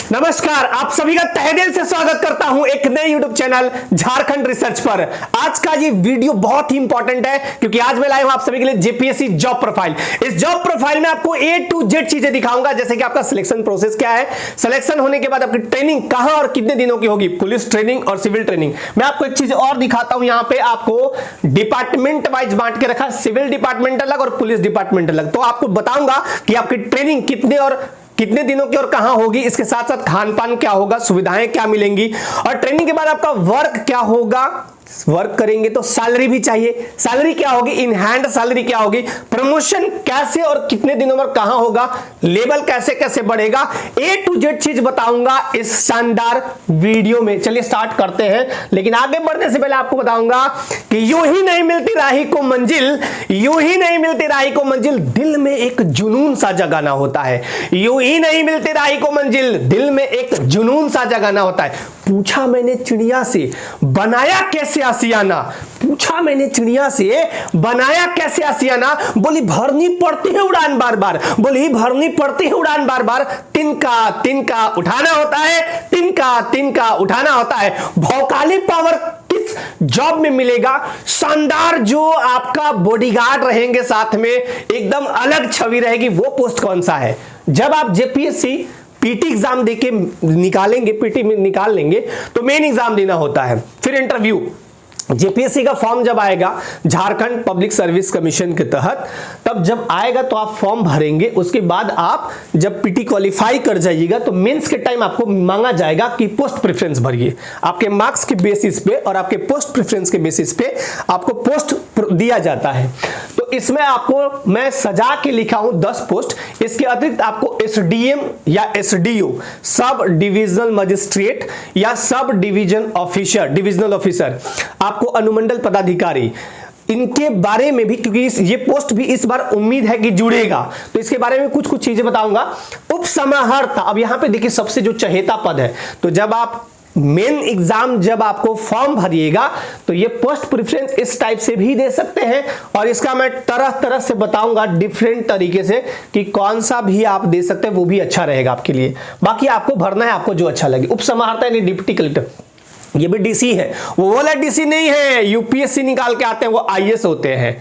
नमस्कार, आप सभी का तहे दिल से स्वागत करता हूं एक नए यूट्यूब चैनल झारखंड रिसर्च पर। आज का ये वीडियो बहुत ही इंपॉर्टेंट है क्योंकि आज मैं लाया हूं आप सभी के लिए जेपीएससी जॉब प्रोफाइल। इस जॉब प्रोफाइल में आपको A to Z चीजें दिखाऊंगा, जैसे कि आपका सिलेक्शन प्रोसेस क्या है, सिलेक्शन होने के बाद आपकी ट्रेनिंग कहां और कितने दिनों की होगी, पुलिस ट्रेनिंग और सिविल ट्रेनिंग। मैं आपको एक चीज और दिखाता हूं, यहां पे आपको डिपार्टमेंट वाइज बांट के रखा, सिविल डिपार्टमेंट अलग और पुलिस डिपार्टमेंट अलग। तो आपको बताऊंगा कि आपकी ट्रेनिंग कितने दिनों की और कहां होगी, इसके साथ साथ खान पान क्या होगा, सुविधाएं क्या मिलेंगी और ट्रेनिंग के बाद आपका वर्क क्या होगा। वर्क करेंगे तो सैलरी भी चाहिए, सैलरी क्या होगी, इन हैंड सैलरी क्या होगी, प्रमोशन कैसे और कितने दिनों में कहां होगा, लेवल कैसे कैसे बढ़ेगा, A to Z चीज बताऊंगा इस शानदार वीडियो में। चलिए स्टार्ट करते हैं, लेकिन आगे बढ़ने से पहले आपको बताऊंगा कि यूं ही नहीं मिलती राही को मंजिल, यूं ही नहीं मिलती राही को मंजिल, दिल में एक जुनून सा जगाना होता है। यूं ही नहीं मिलती राही को मंजिल, दिल में एक जुनून सा जगाना होता है। पूछा मैंने चिड़िया से बनाया कैसे आसियाना, पूछा मैंने चिड़िया से बनाया कैसे आसियाना, बोली भरनी पड़ती है उड़ान बार बार, बोली भरनी पड़ती है उड़ान बार बार, तिनका तिनका उठाना होता है, तिनका तिनका उठाना होता है। भौकाली पावर किस जॉब में मिलेगा, शानदार जो आपका बॉडीगार्ड रहेंगे साथ में, एकदम अलग छवि रहेगी, वो पोस्ट कौन सा है। जब आप जेपीएससी पीटी एग्जाम देके निकालेंगे, पीटी में निकाल लेंगे तो मेन एग्जाम देना होता है, फिर इंटरव्यू। जेपीएससी का फॉर्म जब आएगा झारखंड पब्लिक सर्विस कमीशन के तहत, तब जब आएगा तो आप फॉर्म भरेंगे। उसके बाद आप जब पीटी क्वालिफाई कर जाइएगा तो मेंस के टाइम आपको मांगा जाएगा कि पोस्ट प्रेफरेंस भरिए। आपके मार्क्स के बेसिस पे और आपके पोस्ट प्रेफरेंस के बेसिस पे आपको पोस्ट दिया जाता है। तो इसमें आपको मैं सजा के लिखा हूं 10 पोस्ट। इसके अतिरिक्त आपको एसडीएम या एसडीओ, सब डिविजनल मजिस्ट्रेट या sub division officer, divisional officer, आपको अनुमंडल पदाधिकारी, इनके बारे में भी, क्योंकि ये पोस्ट भी इस बार उम्मीद है कि जुड़ेगा, तो इसके बारे में कुछ चीजें बताऊंगा। उप समाहर्ता, अब यहां पे देखिए सबसे जो चहेता पद है, तो जब आप मेन एग्जाम जब आपको फॉर्म भरिएगा तो ये पोस्ट प्रेफरेंस इस टाइप से भी दे सकते हैं, और इसका मैं तरह तरह से बताऊंगा डिफरेंट तरीके से कि कौन सा भी आप दे सकते हैं, वो भी अच्छा रहेगा आपके लिए। बाकी आपको भरना है आपको जो अच्छा लगे। उप समाहर्ता यानी डिप्टी कलेक्टर, ये भी डीसी है, वो वाला डीसी नहीं है यूपीएससी निकाल के आते हैं, वो आईएएस होते हैं,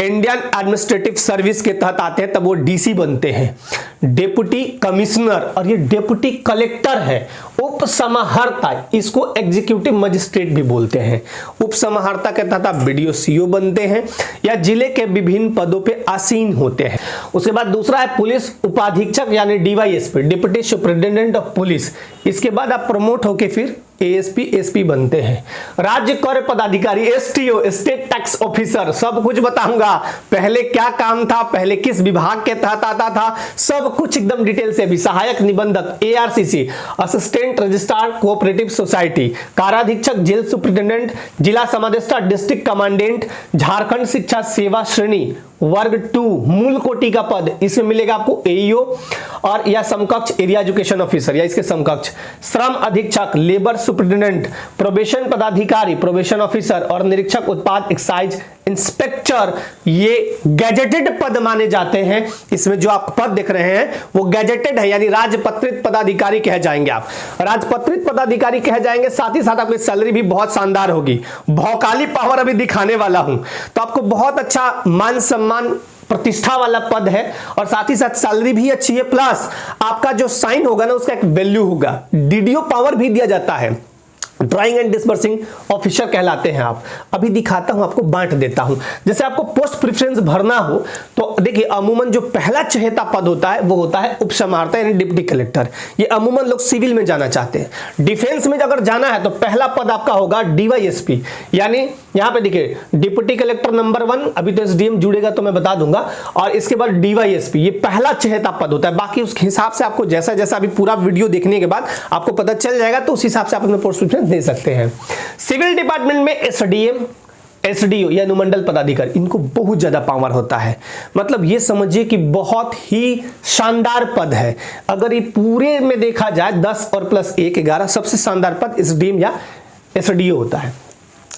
इंडियन एडमिनिस्ट्रेटिव सर्विस के तहत आते हैं, तब वो डीसी बनते हैं। डेप्यूटी कमिश्नर, और ये डेप्यूटी कलेक्टर है। उप समाहर्ता, इसको एग्जीक्यूटिव मजिस्ट्रेट भी बोलते हैं। उप समाहर्ता के तहत आप बीडीओ सीओ बनते हैं या जिले के विभिन्न पदों पे आसीन होते हैं। उसके बाद दूसरा है पुलिस उपाधीक्षक यानी DYSP, deputy superintendent of police. इसके बाद आप प्रमोट होके फिर एएसपी एसपी बनते हैं। राज्य कर पदाधिकारी, एसटीओ, स्टेट टैक्स ऑफिसर, सब कुछ बताऊंगा। पहले क्या काम था, पहले किस विभाग के तहत आता था, सब कुछ एकदम डिटेल से। भी सहायक निबंधक, ARCC, assistant registrar cooperative society, काराधीक्षक, जेल सुपरिटेंडेंट, जिला समादेष्टा, डिस्ट्रिक्ट कमांडेंट, झारखंड शिक्षा सेवा श्रेणी वर्ग 2 मूल कोटि का पद, इसमें मिलेगा आपको एईओ और या समकक्ष एरिया एजुकेशन ऑफिसर या इसके समकक्ष। श्रम अधीक्षक, लेबर सुपरिटेंडेंट, प्रोबेशन पदाधिकारी, प्रोबेशन ऑफिसर और निरीक्षक उत्पाद एक्साइज इंस्पेक्टर, ये गैजेटेड पद माने जाते हैं। इसमें जो आप पद देख रहे हैं वो गैजेटेड है, यानी राजपत्रित पदाधिकारी कहे जाएंगे। आप राजपत्रित पदाधिकारी कहे जाएंगे। साथ ही साथ आपकी सैलरी भी बहुत शानदार होगी। भौकाली पावर अभी दिखाने वाला हूं, तो आपको बहुत अच्छा मान सम्मान प्रतिष्ठा वाला पद है, और साथ ही साथ सैलरी भी अच्छी है, प्लस आपका जो साइन होगा ना उसका एक वैल्यू होगा। डीडीओ पावर भी दिया जाता है, ड्राइंग एंड डिस्बर्सिंग ऑफिसर कहलाते हैं आप। अभी दिखाता हूं आपको, बांट देता हूं। जैसे आपको पोस्ट प्रेफरेंस भरना हो तो देखिए अमूमन जो पहला चहेता पद होता है वो होता है उप समाहर्ता यानी डिप्टी कलेक्टर। ये अमूमन लोग सिविल में जाना चाहते हैं। डिफेंस में अगर जाना है तो पहला पद आपका होगा डीवाईएसपी, यानी यहां पे देखिए डिप्टी कलेक्टर नंबर 1, अभी तो एसडीएम जुड़ेगा तो मैं बता दूंगा, और इसके बाद डीवाईएसपी, ये पहला चहेता पद होता है। बाकी उसके हिसाब से आपको जैसा जैसा अभी पूरा वीडियो देखने के बाद आपको पता चल जाएगा, तो उस हिसाब से आप अपने पोस्ट प्रेफरेंस दे सकते हैं। सिविल डिपार्टमेंट में एसडीएम, एसडीओ या अनुमंडल पदाधिकारी, इनको बहुत ज्यादा पावर होता है। मतलब ये समझिए कि बहुत ही शानदार पद है। अगर ये पूरे में देखा जाए 10 और +1 11, सबसे शानदार पद एसडीएम या एसडीओ होता है।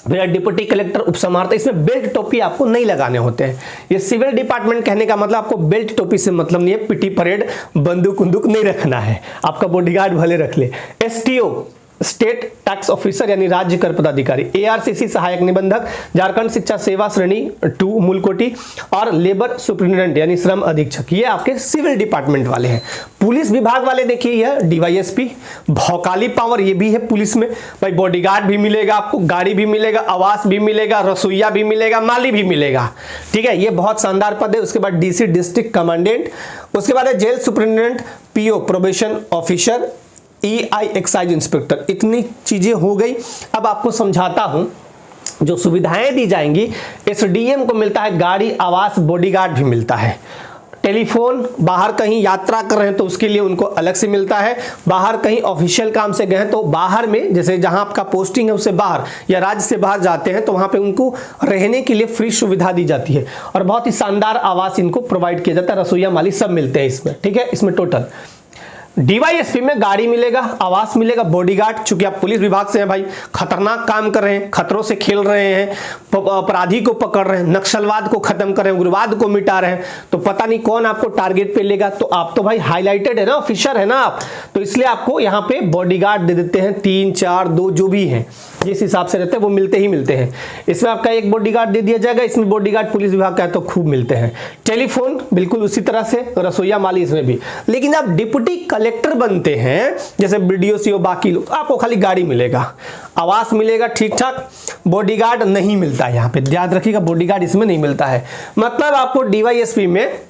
भैया डिप्टी कलेक्टर उपसमाहर्ता, इसमें बेल्ट टोपी आपको नहीं लगाने होते हैं। ये सिविल डिपार्टमेंट कहने का मतलब आपको बेल्ट टोपी से मतलब नहीं है, पिटी परेड बंदूक उंदूक नहीं रखना है, आपका बॉडीगार्ड भले रख ले। एसटीओ स्टेट टैक्स ऑफिसर यानी राज्य कर पदाधिकारी, एआरसीसी सहायक निबंधक, झारखंड शिक्षा सेवा श्रेणी 2 मूलकोटी, और लेबर सुपरिटेंडेंट यानी श्रम अधीक्षक, ये आपके सिविल डिपार्टमेंट वाले हैं। पुलिस विभाग वाले देखिए यह डीवाईएसपी, भौकाली पावर ये भी है पुलिस में, भाई बॉडीगार्ड भी मिलेगा आपको, गाड़ी भी मिलेगा, आवास भी मिलेगा, रसोईया भी मिलेगा, माली भी मिलेगा, ठीक है, ये बहुत शानदार पद है। उसके बाद डीसी डिस्ट्रिक्ट कमांडेंट, उसके बाद है jail superintendent, PO probation officer, EI excise inspector. इतनी चीजें हो गई। अब आपको समझाता हूं जो सुविधाएं दी जाएंगी। एसडीएम को मिलता है गाड़ी, आवास, बॉडीगार्ड भी मिलता है। टेलीफोन, बाहर कहीं यात्रा कर रहे हैं तो उसके लिए उनको अलग से मिलता है। बाहर कहीं ऑफिशियल काम से गए तो बाहर में, जैसे जहां आपका पोस्टिंग है उससे बाहर या राज्य से बाहर जाते हैं तो वहां पे उनको रहने के लिए फ्री सुविधा दी जाती है और बहुत ही शानदार आवास इनको प्रोवाइड किया जाता है। रसोईया, माली सब मिलते हैं इसमें, ठीक है। इसमें टोटल डीवाईएसपी में गाड़ी मिलेगा, आवास मिलेगा, बॉडीगार्ड, चूंकि आप पुलिस विभाग से हैं भाई, खतरनाक काम कर रहे हैं, खतरों से खेल रहे हैं, अपराधी को पकड़ रहे हैं, नक्सलवाद को खत्म कर रहे हैं, उग्रवाद को मिटा रहे हैं, तो पता नहीं कौन आपको टारगेट पे लेगा। तो आप तो भाई हाईलाइटेड है ना, ऑफिसर है ना आप, तो इसलिए आपको यहाँ पे बॉडीगार्ड दे देते हैं, 3, 4, 2 जो भी हैं, जिस हिसाब से रहते हैं वो मिलते ही मिलते हैं। इसमें आपका एक बॉडीगार्ड दे दिया जाएगा, इसमें बॉडीगार्ड पुलिस विभाग का है तो खूब मिलते हैं। टेलीफोन बिल्कुल उसी तरह से, रसोईया, माली इसमें भी। लेकिन आप डिप्टी कलेक्टर बनते हैं जैसे बीडीओ, सीओ, बाकी लोग, आपको खाली गाड़ी मिलेगा, आवास मिलेगा ठीक ठाक, बॉडीगार्ड नहीं मिलता है। यहाँ पे याद रखिएगा, बॉडीगार्ड इसमें नहीं मिलता है। मतलब आपको डीवाईएसपी में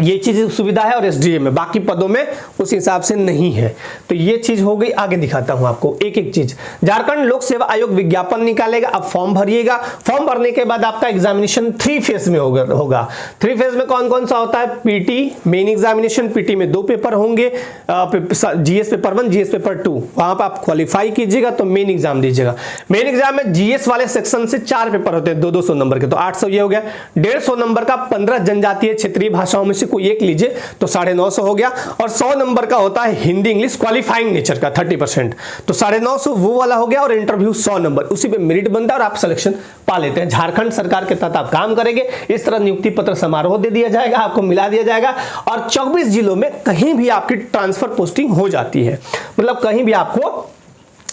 ये चीज सुविधा है और एसडीएम में, बाकी पदों में उस हिसाब से नहीं है। तो ये चीज हो गई। आगे दिखाता हूं आपको एक एक चीज। झारखंड लोक सेवा आयोग विज्ञापन निकालेगा, आप फॉर्म भरिएगा। फॉर्म भरने के बाद आपका एग्जामिनेशन 3 फेज में होगा। 3 फेज में कौन कौन सा होता है? पीटी मेन एग्जामिनेशन, पीटी में 2 पेपर होंगे, जीएस पेपर 1, जीएस पेपर 2, वहां पर आप क्वालिफाई कीजिएगा तो मेन एग्जाम दीजिएगा। मेन एग्जाम में जीएस वाले सेक्शन से 4 पेपर होते हैं 200 नंबर के, तो 800 ये हो गया। 150 नंबर का 15 जनजातीय क्षेत्रीय भाषाओं में से कोई एक लीजिए तो 950 हो गया। और 100 नंबर का होता है हिंदी इंग्लिश क्वालिफाइंग नेचर का 30%, तो 950 वो वाला हो गया। और इंटरव्यू 100 नंबर, उसी पे मेरिट बनता है और आप सिलेक्शन पा लेते हैं। झारखंड सरकार के तहत आप काम करेंगे। इस तरह नियुक्ति पत्र समारोह दे दिया जाएगा, आपको मिला दिया जाएगा। और 24 जिलों में कहीं भी आपकी ट्रांसफर पोस्टिंग हो जाती है, मतलब कहीं भी आपको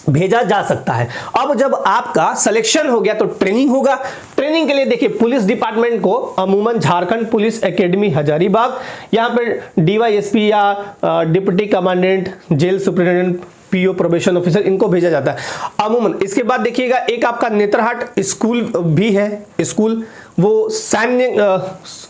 भेजा जा सकता है। अब जब आपका सिलेक्शन हो गया तो ट्रेनिंग होगा। ट्रेनिंग के लिए देखिए पुलिस डिपार्टमेंट को अमूमन झारखंड पुलिस एकेडमी हजारीबाग, यहाँ पे डीवाईएसपी या deputy commandant, jail superintendent, PO probation officer, इनको भेजा जाता है अमूमन। इसके बाद देखिएगा एक आपका नेतरहाट स्कूल भी है, स्कूल वो सैन्य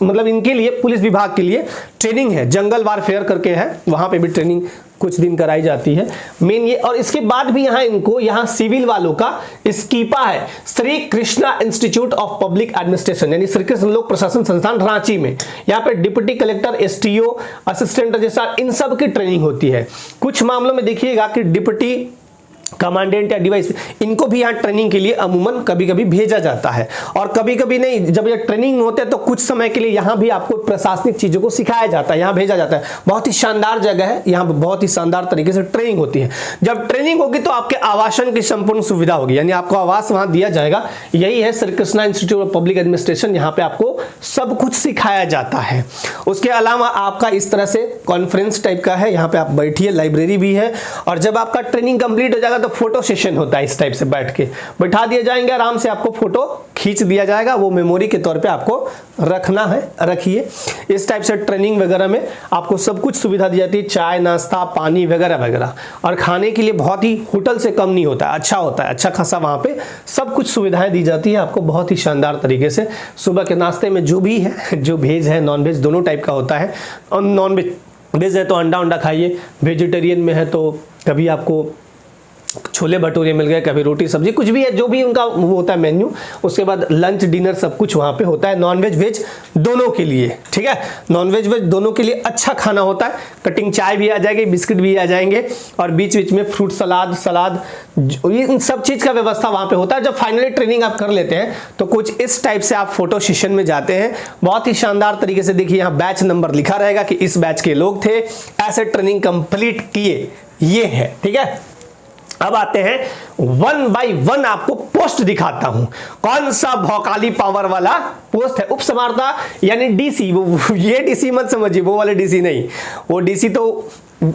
मतलब इनके लिए पुलिस विभाग के लिए ट्रेनिंग है, जंगल वारफेयर करके है, वहां पे भी ट्रेनिंग कुछ दिन कराई जाती है मेन ये। और इसके बाद भी यहाँ इनको यहाँ सिविल वालों का स्कीपा है, Shri Krishna institute of public administration, यानी श्री कृष्ण लोक प्रशासन संस्थान रांची में। यहाँ पे deputy collector, STO, assistant registrar, इन सब की ट्रेनिंग होती है। कुछ मामलों में देखिएगा कि डिप्टी कमांडेंट या डिवाइस, इनको भी यहाँ ट्रेनिंग के लिए अमूमन कभी कभी भेजा जाता है। और कभी कभी नहीं, जब ये ट्रेनिंग होते हैं तो कुछ समय के लिए यहाँ भी आपको प्रशासनिक चीजों को सिखाया जाता है, यहाँ भेजा जाता है। बहुत ही शानदार जगह है, यहाँ बहुत ही शानदार तरीके से ट्रेनिंग होती है। जब ट्रेनिंग होगी तो आपके आवासन की संपूर्ण सुविधा होगी, यानी आपको आवास वहां दिया जाएगा। यही है Shri Krishna institute of public administration, यहाँ पे आपको सब कुछ सिखाया जाता है। उसके अलावा आपका इस तरह से कॉन्फ्रेंस टाइप का है, यहाँ पे आप बैठिए, लाइब्रेरी भी है। और जब आपका ट्रेनिंग कंप्लीट हो जाएगा तो फोटो सेशन होता है, इस टाइप से बैठ के बैठा दिए जाएंगे, आराम से आपको फोटो खींच दिया जाएगा, वो मेमोरी के तौर पे आपको रखना है, रखिए। इस टाइप से ट्रेनिंग वगैरह में आपको सब कुछ सुविधा दी जाती है, चाय, नाश्ता, पानी वगैरह वगैरह। और खाने के लिए बहुत ही होटल से कम नहीं होता है, अच्छा होता है, अच्छा खासा वहां पे सब कुछ सुविधाएं दी जाती है आपको बहुत ही शानदार तरीके से। सुबह के नाश्ते में जो भी है, जो वेज है नॉन वेज दोनों टाइप का होता है। और नॉन वेज है तो अंडा खाइए, वेजिटेरियन में है तो कभी आपको छोले भटूरे मिल गए, कभी रोटी सब्जी, कुछ भी है, जो भी उनका वो होता है मेन्यू। उसके बाद लंच डिनर सब कुछ वहाँ पे होता है, नॉन वेज वेज दोनों के लिए, ठीक है। नॉन वेज वेज दोनों के लिए अच्छा खाना होता है। कटिंग चाय भी आ जाएगी, बिस्किट भी आ जाएंगे, और बीच बीच में फ्रूट सलाद इन सब चीज़ का व्यवस्था वहाँ पे होता है। जब फाइनली ट्रेनिंग आप कर लेते हैं तो कुछ इस टाइप से आप फोटो सेशन में जाते हैं, बहुत ही शानदार तरीके से। देखिए यहाँ बैच नंबर लिखा रहेगा कि इस बैच के लोग थे, ऐसे ट्रेनिंग कंप्लीट किए, ये है, ठीक है। अब आते हैं 1 बाय 1 आपको पोस्ट दिखाता हूं। कौन सा भौकाली पावर वाला पोस्ट है? उप समाहर्ता यानी डीसी। वो ये डीसी मत समझिए, वो वाले डीसी नहीं। वो डीसी तो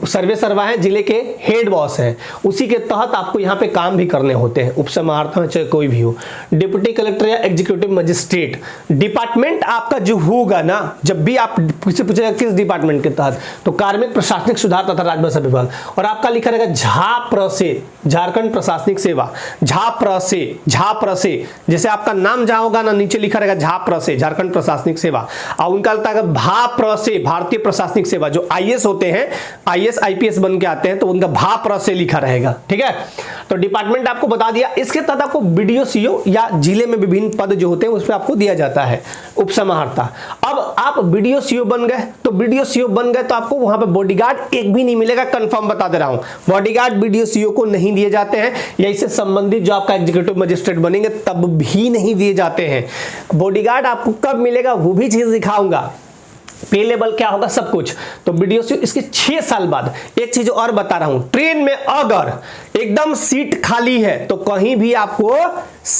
सर्वे सर्वा है, जिले के हेड बॉस हैं, उसी के तहत आपको यहाँ पे काम भी करने होते हैं। उप समाहर्ता चाहे कोई भी हो, डिप्टी कलेक्टर या एग्जीक्यूटिव मजिस्ट्रेट। डिपार्टमेंट आपका जो होगा ना, जब भी आप पूछेगा किस डिपार्टमेंट के तहत, तो कार्मिक प्रशासनिक सुधार तथा राजस्व विभाग। और आपका लिखा रहेगा झाप्रसे, झारखंड प्रशासनिक सेवा। झाप्रसे जैसे आपका नाम जहां होगा ना, नीचे लिखा रहेगा झाप्रसे, झारखंड प्रशासनिक सेवा। और उनका लगता है भाप्रसे, भारतीय प्रशासनिक सेवा। जो आईएएस होते हैं, आईएएस आईपीएस बन के आते हैं, तो उनका भाप्रसे लिखा रहेगा। ठीक है, तो डिपार्टमेंट आपको बता दिया। इसके तहत आपको बीडीओ सीओ या जिले में विभिन्न पद जो होते हैं उस पर आपको दिया जाता है उप समाहर्ता। अब आप बीडीओ सीओ बन गए, तो बीडीओ सीओ बन गए तो आपको वहां पे बॉडीगार्ड एक भी नहीं मिलेगा, कंफर्म बता दे रहा हूं। बॉडीगार्ड बीडीओ सीओ को नहीं दिए जाते हैं, या इससे संबंधित जो आपका एग्जीक्यूटिव मजिस्ट्रेट बनेंगे तब भी नहीं दिए जाते हैं। बॉडीगार्ड आपको कब मिलेगा वो भी चीज दिखाऊंगा, पे लेवल क्या होगा, सब कुछ। तो बीडीओ सीओ इसके 6 साल बाद। एक चीज और बता रहा हूं, ट्रेन में अगर एकदम सीट खाली है तो कहीं भी आपको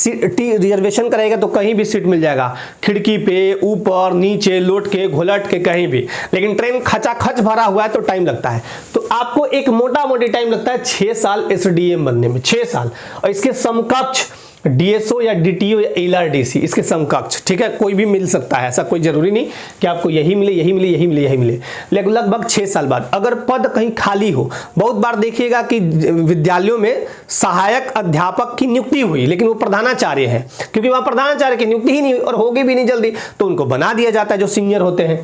रिजर्वेशन करेगा तो कहीं भी सीट मिल जाएगा, खिड़की पे, ऊपर, नीचे, लोट के, घुलट के, कहीं भी। लेकिन ट्रेन खचाखच भरा हुआ है तो टाइम लगता है। तो आपको एक मोटा मोटी टाइम लगता है 6 साल एसडीएम बनने में, 6 साल। और इसके समकक्ष डीएसओ या डीटीओ या एलआरडीसी, इसके समकक्ष। ठीक है, कोई भी मिल सकता है, ऐसा कोई जरूरी नहीं कि आपको यही मिले, यही मिले, यही मिले, यही मिले। लेकिन लगभग 6 साल बाद अगर पद कहीं खाली हो, बहुत बार देखिएगा कि विद्यालयों में सहायक अध्यापक की नियुक्ति हुई लेकिन वो प्रधानाचार्य है, क्योंकि वहां प्रधानाचार्य की नियुक्ति ही नहीं हुई और होगी भी नहीं जल्दी, तो उनको बना दिया जाता है जो सीनियर होते हैं।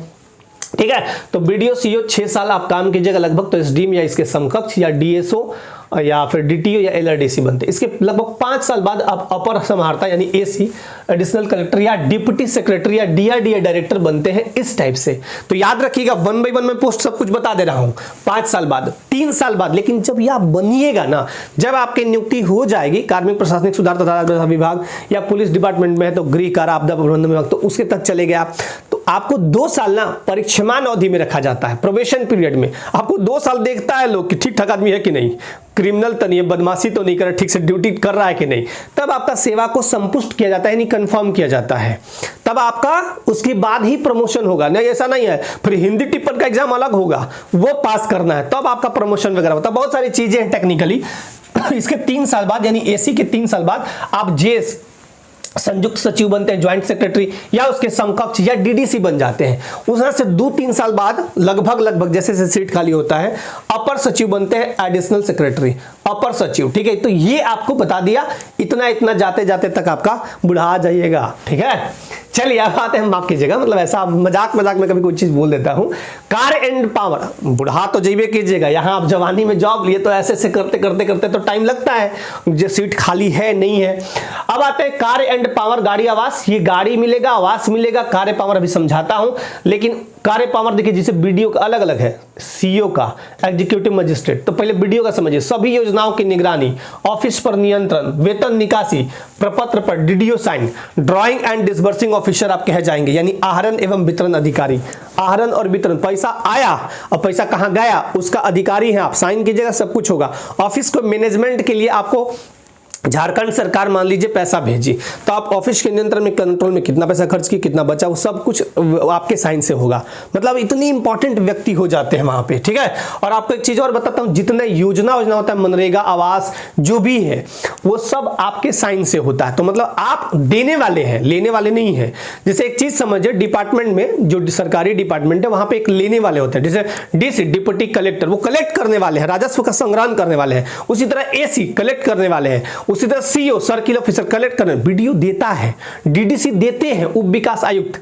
ठीक है, तो बीडीओ सीओ 6 साल आप काम कीजिएगा लगभग, तो एसडीएम या इसके समकक्ष या डीएसओ या फिर डीटीओ या एलआरडीसी बनते। इसके लगभग 5 साल बाद आप अपर समाहर्ता यानी एसी, एडिशनल कलेक्टर या डिप्टी सेक्रेटरी या डीआरडी डायरेक्टर बनते हैं, इस टाइप से। तो याद रखिएगा 1 बाय 1 में पोस्ट सब कुछ बता दे रहा हूं। 5 साल बाद, 3 साल बाद, लेकिन जब यह बनिएगा ना, जब आपकी नियुक्ति हो जाएगी कार्मिक प्रशासनिक सुधार तथा राजस्व विभाग या पुलिस डिपार्टमेंट में है तो गृह कारा आपदा प्रबंधन विभाग, तो उसके तक चले गए आप, तो आपको 2 साल ना परीक्षमान अवधि में रखा जाता है, प्रोबेशन पीरियड में। आपको 2 साल देखता है लोग कि ठीक ठाक आदमी है कि नहीं, क्रिमिनल तो नहीं है, बदमाशी तो नहीं कर रहा, ठीक से ड्यूटी कर रहा है कि नहीं। तब आपका सेवा को संपुष्ट किया जाता है, यानी कंफर्म किया जाता है। तब आपका उसके बाद ही प्रमोशन होगा। नहीं, ऐसा नहीं है फिर हिंदी टिप्पण का एग्जाम अलग होगा, वो पास करना है तब आपका प्रमोशन वगैरह होता है। बहुत सारी चीजें हैं टेक्निकली। इसके 3 साल बाद यानी एसी के 3 साल बाद आप जेएस संयुक्त सचिव बनते हैं, ज्वाइंट सेक्रेटरी या उसके समकक्ष या डीडीसी बन जाते हैं। उसमें से 2-3 साल बाद लगभग जैसे जैसे सीट खाली होता है अपर सचिव बनते हैं, एडिशनल सेक्रेटरी, अपर सचिव। ठीक है, तो ये आपको बता दिया, इतना जाते जाते तक आपका बुढ़ा जाइएगा। ठीक है, चलिए अब आते हैं, माफ कीजिएगा, मतलब ऐसा मजाक में कभी कोई चीज बोल देता हूं। कार एंड पावर, बुढ़ा तो जइबे कीजिएगा, यहां आप जवानी में जॉब लिए तो ऐसे करते तो टाइम लगता है, जो सीट खाली है नहीं है। अब आते हैं कार एंड पावर, गाड़ी आवास। ये गाड़ी मिलेगा, आवास मिलेगा, कार्य पावर अभी समझाता हूं। लेकिन कार्य पावर देखिए, जिसे बीडीओ का अलग अलग है, सीओ का, एग्जीक्यूटिव मजिस्ट्रेट। तो पहले बीडीओ का समझिए, सभी योजनाओं की निगरानी, ऑफिस पर नियंत्रण, वेतन निकासी, प्रपत्र पर DDO sign, drawing and disbursing officer आप कहे जाएंगे, यानी आहरण एवं वितरण अधिकारी। आहरण और वितरण, पैसा आया और पैसा कहां गया उसका अधिकारी है आप, साइन कीजिएगा, सब कुछ होगा। ऑफिस को मैनेजमेंट के लिए आपको झारखंड सरकार मान लीजिए पैसा भेजी, तो आप ऑफिस के नियंत्रण में, कंट्रोल में कितना पैसा खर्च की, कितना बचा, वो सब कुछ आपके साइन से होगा। मतलब इतनी इंपॉर्टेंट व्यक्ति हो जाते हैं वहां पे। ठीक है, और आपको एक चीज और बताता हूं, जितने योजना होता है, मनरेगा, आवास, जो भी है वो सब आपके साइन से होता है। तो मतलब आप देने वाले हैं, लेने वाले नहीं है। जैसे एक चीज समझिए, डिपार्टमेंट में जो सरकारी डिपार्टमेंट है वहां पे एक लेने वाले होते हैं, जैसे डीसी डिप्टी कलेक्टर, वो कलेक्ट करने वाले हैं, राजस्व का संग्रहण करने वाले हैं। उसी तरह एसी कलेक्ट करने वाले हैं, उसी तरह सीओ सर्किल ऑफिसर कलेक्ट करने, बीडीओ देता है, डीडीसी देते हैं, उप विकास आयुक्त।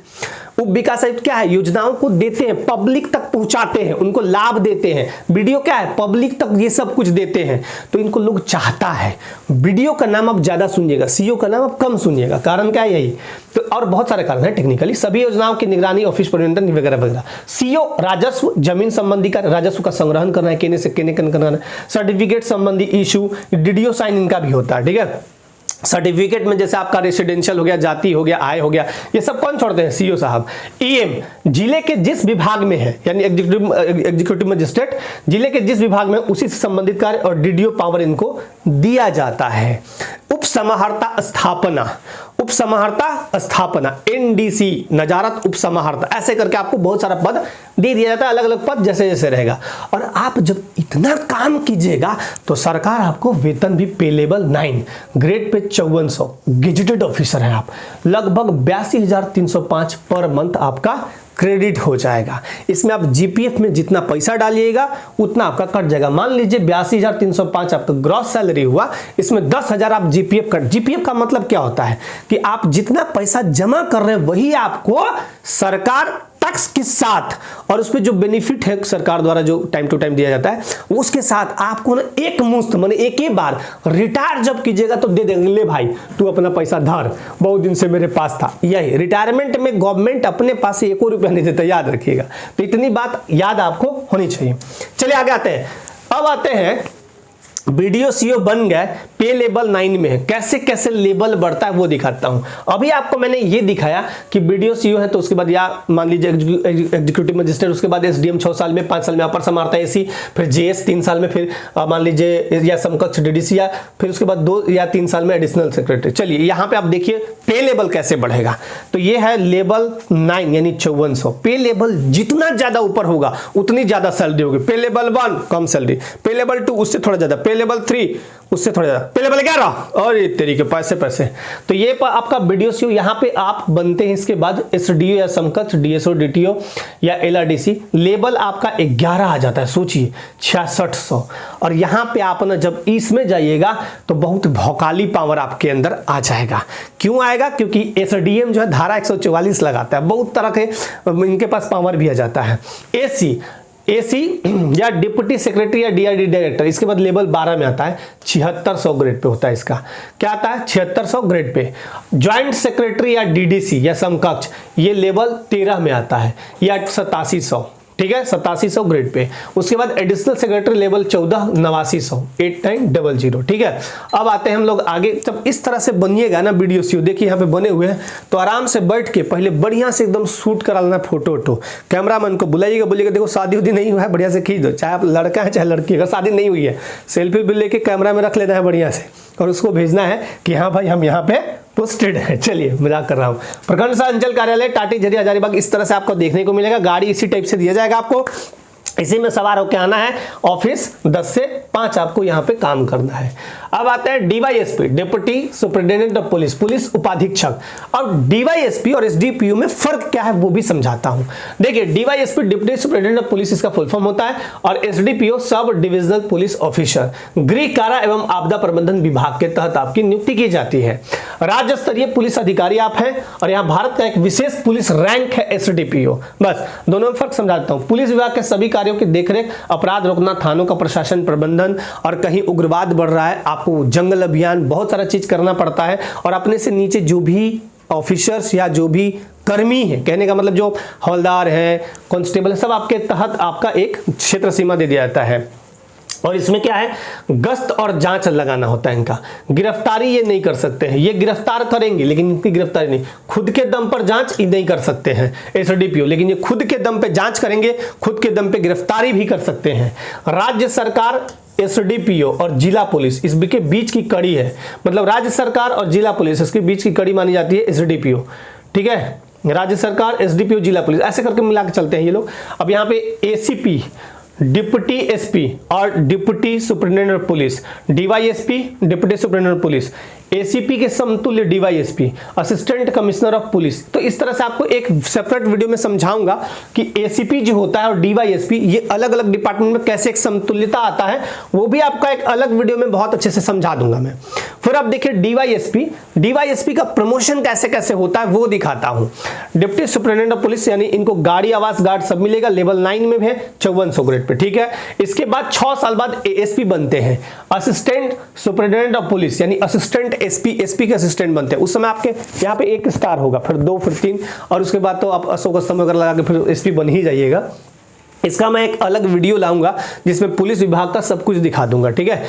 उप विकास आयुक्त क्या है, योजनाओं को देते हैं, पब्लिक तक पहुंचाते हैं, उनको लाभ देते हैं। बीडीओ क्या है, पब्लिक तक ये सब कुछ देते हैं, तो इनको लोग चाहता है। बीडीओ का नाम आप ज्यादा सुनिएगा, सीओ का नाम आप कम सुनिएगा। कारण क्या है, यही तो, और बहुत सारे कारण है टेक्निकली। सभी योजनाओं की निगरानी, ऑफिस पर नियंत्रण वगैरह वगैरह। सीओ राजस्व, जमीन संबंधी का राजस्व का संग्रहण करना है, केने से केने करना है, सर्टिफिकेट संबंधी इशू, डीडीओ साइन इनका भी होता है। ठीक है, सर्टिफिकेट में जैसे आपका रेसिडेंशियल हो गया, जाति हो गया, आय हो गया, ये सब कौन छोड़ते हैं? सीईओ साहब। ईएम जिले के जिस विभाग में है, यानी एग्जीक्यूटिव मजिस्ट्रेट जिले के जिस विभाग में उसी से संबंधित कार्य और डीडीओ पावर इनको दिया जाता है। उपसमाहर्ता स्थापना, उपसमाहर्ता स्थापना, एनडीसी नजारत उपसमाहर्ता, ऐसे करके आपको बहुत सारा पद दे दिया जाता है, अलग अलग पद जैसे जैसे रहेगा। और आप जब इतना काम कीजिएगा तो सरकार आपको वेतन भी पे level 9 grade pay 5400, gazetted officer है आप, लगभग 82,305 पर मंथ आपका क्रेडिट हो जाएगा। इसमें आप जीपीएफ में जितना पैसा डालिएगा उतना आपका कट जाएगा। मान लीजिए 82,305 आपका ग्रॉस सैलरी हुआ, इसमें 10,000 आप जीपीएफ कट। जीपीएफ का मतलब क्या होता है कि आप जितना पैसा जमा कर रहे हैं वही आपको सरकार टैक्स के साथ और उसपे जो बेनिफिट है सरकार द्वारा जो टाइम टू टाइम दिया जाता है उसके साथ आपको ना एक मुश्त माने एक ही बार रिटायर जब कीजिएगा तो दे देंगे, ले भाई तू अपना पैसा धर, बहुत दिन से मेरे पास था। यही रिटायरमेंट में गवर्नमेंट अपने पास से 1 रुपया नहीं देता, याद रखिएगा। तो इतनी बात याद आपको होनी चाहिए। चलिए आगे आते हैं। अब आते हैं वीडियो सीओ बन गए, पे लेवल 9 में है, कैसे कैसे लेवल बढ़ता है वो दिखाता हूं। अभी आपको मैंने ये दिखाया कि वीडियो सीओ है तो उसके बाद या मान लीजिए एग्जीक्यूटिव मजिस्ट्रेट, उसके बाद एसडीएम 6 साल में, 5 साल में अपर समाहर्ता एसी, फिर जेएस 3 साल में, फिर मान लीजिए या समकक्ष डीडीसी, या फिर उसके बाद 2 या 3 साल में एडिशनल सेक्रेटरी। चलिए यहाँ पे आप देखिए पे लेवल कैसे बढ़ेगा। तो ये है लेवल 9 यानी 5400। पे लेवल जितना ज्यादा ऊपर होगा उतनी ज्यादा सैलरी होगी। पे लेवल 1 कम सैलरी, पे लेवल 2 उससे थोड़ा ज्यादा, पे लेवल 3 उससे थोड़ा ज्यादा, पे लेवल 11 और ये तरीके पैसे। तो ये आपका वीडियो सीओ यहाँ पे आप बनते हैं। इसके बाद एसडीओ या समकक्ष, डीएसओ, डीटीओ या एलआरडीसी, लेवल आपका 11 आ जाता है। सोचिए 6600। और यहाँ पे आप ना जब इसमें जाइएगा तो बहुत भौकाली पावर आपके अंदर आ जाएगा। क्यों आएगा? क्योंकि एसडीएम जो है धारा 144 लगाता है, बहुत तरह के इनके पास पावर भी आ जाता है। एसी या डिप्टी सेक्रेटरी या डीआरडी डायरेक्टर, इसके बाद लेवल 12 में आता है, 7600 ग्रेड पे होता है। इसका क्या आता है? 7600 ग्रेड पे। ज्वाइंट सेक्रेटरी या डीडीसी या समकक्ष, ये लेवल 13 में आता है या 8700, ठीक है, 8700 ग्रेड पे। उसके बाद एडिशनल सेक्रेटरी लेवल 14 8900, 8900, ठीक है। अब आते हैं हम लोग आगे। जब इस तरह से बनिएगा ना वीडियो सीओ, देखिए यहाँ पे बने हुए हैं, तो आराम से बैठ के पहले बढ़िया से एकदम शूट करा लेना फोटो वोटो। कैमरामैन को बुलाइएगा, बोलिएगा देखो शादी उदी नहीं हुआ है, बढ़िया से खींच दो, चाहे आप लड़का है चाहे लड़की है, अगर शादी नहीं हुई है सेल्फी भी लेके कैमरा में रख लेना है बढ़िया से, और उसको भेजना है कि हाँ भाई हम यहाँ पे पोस्टेड है। चलिए मजाक कर रहा हूँ। प्रखंड सह अंचल कार्यालय टाटी झरिया हजारीबाग, इस तरह से आपको देखने को मिलेगा। गाड़ी इसी टाइप से दिया जाएगा आपको, इसी में सवार होकर आना है। ऑफिस 10 से 5 आपको यहाँ पे काम करना है। अब आता है DYSP, deputy superintendent of police, police उपाधीक्षक। अब डीवाईएसपी और एसडीपीओ में फर्क क्या है वो भी समझाता हूं। देखिए DYSP deputy superintendent of police इसका फुल फॉर्म होता है, और SDPO sub divisional police officer, गृह कारा एवं आपदा प्रबंधन विभाग के तहत आपकी नियुक्ति की जाती है। राज्य स्तरीय पुलिस अधिकारी आप हैं, और यहाँ भारत का एक विशेष पुलिस रैंक है एसडीपीओ। बस दोनों में फर्क समझाता हूँ। पुलिस विभाग के सभी कार्यों की देखरेख, अपराध रोकना, थानों का प्रशासन प्रबंधन, और कहीं उग्रवाद बढ़ रहा है आपको जंगल अभियान, बहुत सारा चीज करना पड़ता है। और अपने से नीचे जो भी ऑफिसर्स या जो भी कर्मी है, कहने का मतलब जो हवलदार है, कांस्टेबल है, सब आपके तहत आपका एक क्षेत्र सीमा दे दिया जाता है। और इसमें क्या है, गश्त और जांच लगाना होता है इनका। गिरफ्तारी ये नहीं कर सकते हैं, ये गिरफ्तार करेंगे लेकिन इनकी गिरफ्तारी नहीं, खुद के दम पर जांच नहीं कर सकते हैं एसडीपीओ, लेकिन ये खुद के दम पे जांच करेंगे, खुद के दम पे गिरफ्तारी भी कर सकते हैं। राज्य सरकार, एसडीपीओ और जिला पुलिस इसके बीच की कड़ी है, मतलब राज्य सरकार और जिला पुलिस इसके बीच की कड़ी मानी जाती है एसडीपीओ, ठीक है। राज्य सरकार, एसडीपीओ, जिला पुलिस, ऐसे करके मिला के चलते हैं ये लोग। अब यहाँ पे एसीपी, डिप्टी एसपी और deputy superintendent of police, DYSP, deputy superintendent of police, ACP के समतुल्य DYSP, assistant commissioner of police. तो इस तरह से आपको एक सेपरेट वीडियो में समझाऊंगा कि एसीपी जो होता है और डीवाईएसपी, ये अलग अलग डिपार्टमेंट में कैसे एक समतुल्यता आता है, वो भी आपका एक अलग वीडियो में बहुत अच्छे से समझा दूंगा मैं। फिर आप देखिए डीवाईएसपी का प्रमोशन कैसे कैसे होता है वो दिखाता हूं। डिप्टी सुपरिटेंडेंट ऑफ पुलिस यानी इनको गाड़ी, आवास गार्ड सब मिलेगा, लेवल 9 में भी है, 5400 ग्रेड पे, ठीक है। इसके बाद 6 साल बाद एएसपी बनते हैं, असिस्टेंट सुपरिटेंडेंट ऑफ पुलिस यानी असिस्टेंट एसपी के असिस्टेंट बनते हैं। उस समय आपके यहाँ पे 1 स्टार होगा, फिर 2, फिर 3, और उसके बाद तो आप अशोक स्तंभ वगैरह लगा के फिर एसपी बन ही जाइएगा। इसका मैं एक अलग वीडियो लाऊंगा जिसमें पुलिस विभाग का सब कुछ दिखा दूंगा, ठीक है।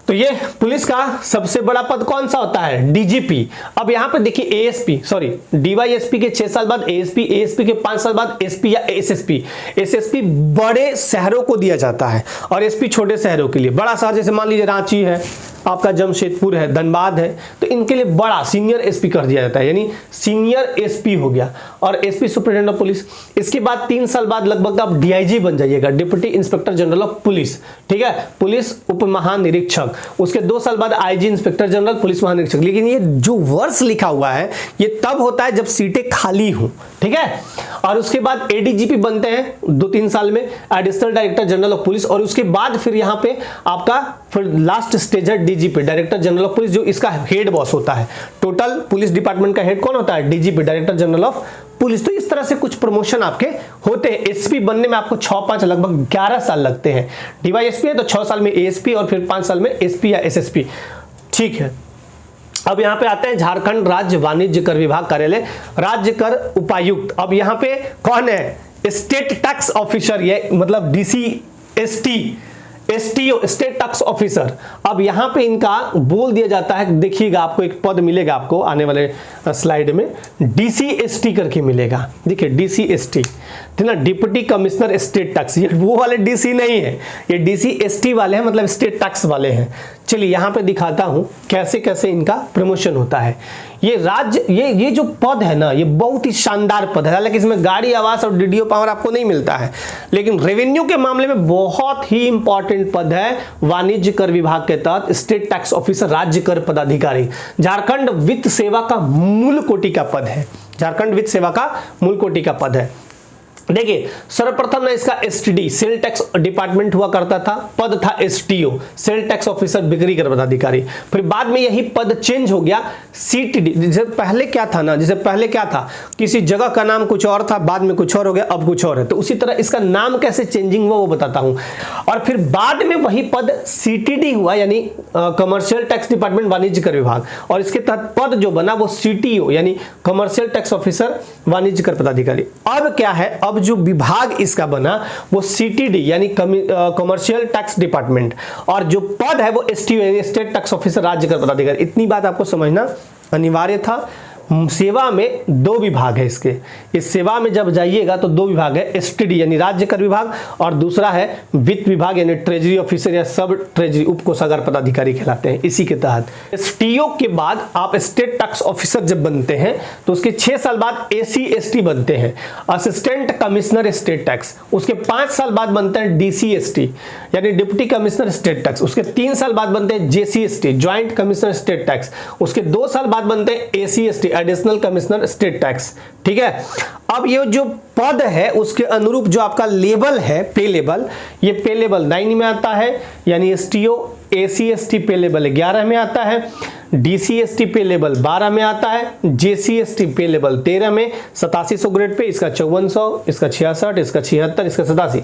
तो ये पुलिस का सबसे बड़ा पद कौन सा होता है? डीजीपी। अब यहां पे देखिए एएसपी, सॉरी डीवाईएसपी के 6 साल बाद एएसपी, एएसपी के 5 साल बाद एसपी या एसएसपी। एसएसपी बड़े शहरों को दिया जाता है और एसपी छोटे शहरों के लिए। बड़ा शहर जैसे मान लीजिए रांची है, आपका जमशेदपुर है, धनबाद है, तो इनके लिए बड़ा सीनियर एसपी कर दिया जाता है, यानी सीनियर एसपी हो गया। और एसपी सुपरिटेंडेंट ऑफ पुलिस। इसके बाद 3 साल बाद लगभग आप डीआईजी बन जाइएगा, deputy inspector general of police, ठीक है, पुलिस उप महानिरीक्षक। उसके 2 साल बाद आईजी इंस्पेक्टर जनरल, पुलिस महानिरीक्षक। लेकिन ये जो वर्ष लिखा हुआ है ये तब होता है जब सीटें खाली हो, ठीक है। और उसके बाद एडीजीपी बनते हैं 2-3 साल में, additional director general of police. और उसके बाद फिर यहाँ पे आपका फिर लास्ट स्टेज है DGP, director general of police, जो इसका हेड बॉस होता है। टोटल पुलिस डिपार्टमेंट का हेड कौन होता है? DGP, director general of police. तो इस तरह से कुछ प्रमोशन आपके होते हैं। एसपी बनने में आपको 6-5 लगभग 11 साल लगते हैं। डीवाईएसपी है तो 6 साल में एएसपी और फिर 5 साल में एसपी या एसएसपी, ठीक है। अब यहाँ पे आते हैं झारखंड राज्य वाणिज्य कर विभाग कार्यालय, राज्य कर उपायुक्त। अब यहाँ पे कौन है? स्टेट टैक्स ऑफिसर, ये मतलब डीसीएसटी, एसटीओ, स्टेट टैक्स ऑफिसर। अब यहाँ पे इनका बोल दिया जाता है, देखिएगा आपको एक पद मिलेगा आपको आने वाले स्लाइड में, डीसीएसटी करके मिलेगा। देखिए डीसीएसटी, ना, डिप्टी कमिश्नर स्टेट टैक्स। ये वो वाले डीसी नहीं है, ये डीसीएसटी वाले हैं, मतलब स्टेट टैक्स वाले हैं। चलिए यहाँ पे दिखाता हूं कैसे कैसे इनका प्रमोशन होता है। ये राज्य, ये जो पद है ना, ये बहुत ही शानदार पद है। हालांकि इसमें गाड़ी आवास और डीडीओ पावर आपको नहीं मिलता है, लेकिन रेवेन्यू के मामले में बहुत ही इंपॉर्टेंट पद है। वाणिज्य कर विभाग के तहत स्टेट टैक्स ऑफिसर, राज्य कर पदाधिकारी। झारखंड वित्त सेवा का मूल कोटि का पद है, झारखंड वित्त सेवा का मूल कोटि का पद है। देखिए सर्वप्रथम ना इसका एसटीडी, सेल टैक्स डिपार्टमेंट हुआ करता था, पद था एसटीओ, सेल टैक्स ऑफिसर, बिक्री कर पदाधिकारी। फिर बाद में यही पद चेंज हो गया सीटीडी। जैसे पहले क्या था ना, जैसे पहले क्या था, किसी जगह का नाम कुछ और था, बाद में कुछ और हो गया, अब कुछ और है। तो उसी तरह इसका नाम कैसे चेंजिंग हुआ वो बताता हूं। और फिर बाद में वही पद सीटीडी हुआ, यानी कमर्शियल टैक्स डिपार्टमेंट, वाणिज्य कर विभाग। और इसके तहत पद जो बना वो सीटीओ, यानी कमर्शियल टैक्स ऑफिसर, वाणिज्य कर पदाधिकारी। अब क्या है, अब जो विभाग इसका बना वो सीटीडी, यानी कमर्शियल टैक्स डिपार्टमेंट। और जो पद है वो एसटीओ, यानी स्टेट टैक्स ऑफिसर, राज्य कर पदाधिकारी। इतनी बात आपको समझना अनिवार्य था। सेवा में 2 विभाग है इसके। इस सेवा में जब जाइएगा तो 2 विभाग है, एसटीडी यानी राज्य कर विभाग, और दूसरा है वित्त विभाग यानी ट्रेजरी ऑफिसर या सब ट्रेजरी, उप कोषागार पदाधिकारी कहलाते हैं। इसी के तहत एसटीओ के बाद आप स्टेट टैक्स ऑफिसर जब बनते हैं तो उसके 6 साल बाद एसीएसटी बनते हैं, असिस्टेंट कमिश्नर स्टेट टैक्स। उसके 5 साल बाद बनते हैं डीसीएसटी यानी डिप्टी कमिश्नर स्टेट टैक्स। उसके 3 साल बाद बनते हैं जेसीएसटी, ज्वाइंट कमिश्नर स्टेट टैक्स। उसके 2 साल बाद बनते हैं ACST, additional commissioner state tax, ठीक है। अब ये जो पद है उसके अनुरूप जो आपका लेवल है, पे लेवल, ये पे लेवल 9 में आता है, यानी एसटीओ, एसीएसटी पे लेवल 11 में आता है, डीसीएसटी पे लेवल 12 में आता है, जेसीएसटी पे लेवल 13 में, 8700 ग्रेड पे, इसका 5400, इसका 66, इसका 76, इसका 87,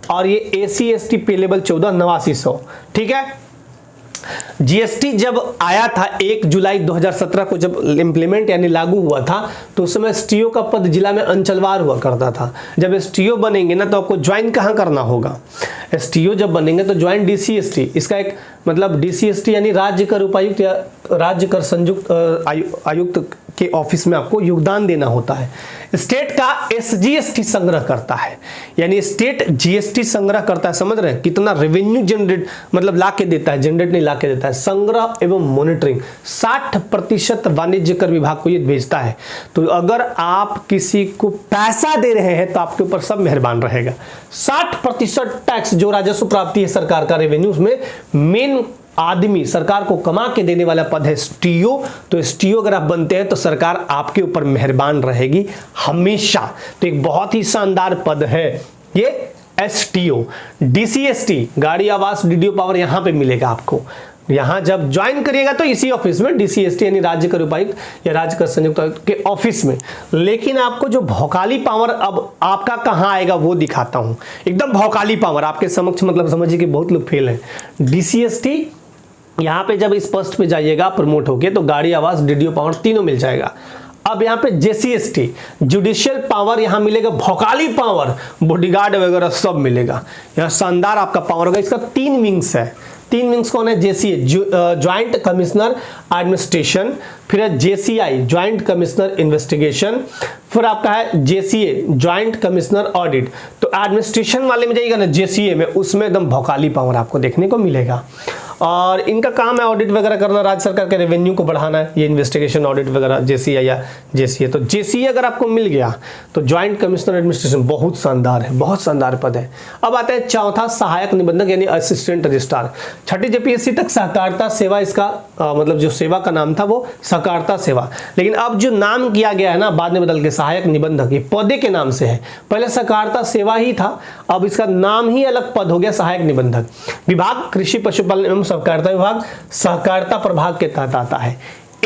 और ये एसीएसटी पे लेवल 14, 8900, ठीक है। जीएसटी जब आया था 1 जुलाई 2017 को, जब इंप्लीमेंट यानी लागू हुआ था, तो उस समय एसटीओ का पद जिला में अंचलवार हुआ करता था। जब एसटीओ बनेंगे ना तो आपको ज्वाइन कहाँ करना होगा, एसटीओ जब बनेंगे तो ज्वाइन डीसीएसटी। इसका एक मतलब डीसीएसटी यानी राज्य कर उपायुक्त या राज्य कर संयुक्त आयुक्त के ऑफिस में आपको योगदान देना होता है। स्टेट का एसजीएसटी संग्रह करता है, यानी स्टेट जीएसटी संग्रह करता है। समझ रहे हैं कितना रेवेन्यू जनरेट, मतलब ला के देता है, जनरेट नहीं ला के देता है। संग्रह एवं मॉनिटरिंग 60% वाणिज्य कर विभाग को ये भेजता है। तो अगर आप किसी को पैसा दे रहे हैं तो आपके ऊपर सब मेहरबान रहेगा। 60% टैक्स जो राजस्व प्राप्ति है सरकार का रेवेन्यू, उसमें मेन आदमी सरकार को कमा के देने वाला पद है एसटीओ। तो एसटीओ अगर आप बनते हैं तो सरकार आपके ऊपर मेहरबान रहेगी हमेशा। तो एक बहुत ही शानदार पद है ये एसटीओ। डीसीएसटी गाड़ी आवास डीडीओ पावर यहां पे मिलेगा आपको। यहां जब ज्वाइन करिएगा तो इसी ऑफिस में डीसीएसटी यानी राज्य कर उपायुक्त या राज्य कर संयुक्त आयुक्त के ऑफिस में। लेकिन आपको जो भौकाली पावर अब आपका कहां आएगा वो दिखाता हूं। एकदम भौकाली पावर आपके समक्ष, मतलब समझिए कि बहुत लोग फेल हैं। डीसीएसटी यहाँ पे जब इस पोस्ट पे जाइएगा प्रमोट होके तो गाड़ी आवास डीडीओ पावर तीनों मिल जाएगा। अब यहाँ पे जेसीएसटी जुडिशियल पावर यहाँ मिलेगा, भौकाली पावर, बॉडीगार्ड वगैरह सब मिलेगा। यहाँ शानदार आपका पावर होगा। इसका 3 विंग्स है, तीन विंग्स कौन है? जेसीए ज्वाइंट कमिश्नर एडमिनिस्ट्रेशन, फिर है जेसीआई ज्वाइंट कमिश्नर इन्वेस्टिगेशन, फिर आपका है जेसीए ज्वाइंट कमिश्नर ऑडिट। तो एडमिनिस्ट्रेशन वाले में जाइएगा ना जेसीए में, उसमें एकदम भौकाली पावर आपको देखने को मिलेगा। और इनका काम है ऑडिट वगैरह करना, राज्य सरकार के रेवेन्यू को बढ़ाना है, ये इन्वेस्टिगेशन ऑडिट वगैरह जेसीए या जेसीए। तो जेसीए अगर आपको मिल गया तो ज्वाइंट कमिश्नर एडमिनिस्ट्रेशन बहुत शानदार है, बहुत शानदार पद है। अब आता है चौथा सहायक निबंधक यानी असिस्टेंट रजिस्ट्रार। छठी जेपीएससी तक सहकारिता सेवा इसका मतलब जो सेवा का नाम था वो सहकारिता सेवा, लेकिन अब जो नाम किया गया है ना बाद में बदल के सहायक निबंधक, ये पदे के नाम से है। पहले सहकारिता सेवा ही था, अब इसका नाम ही अलग पद हो गया सहायक निबंधक। विभाग कृषि पशुपालन एवं सहकारिता विभाग सहकारिता प्रभाग के तहत आता है।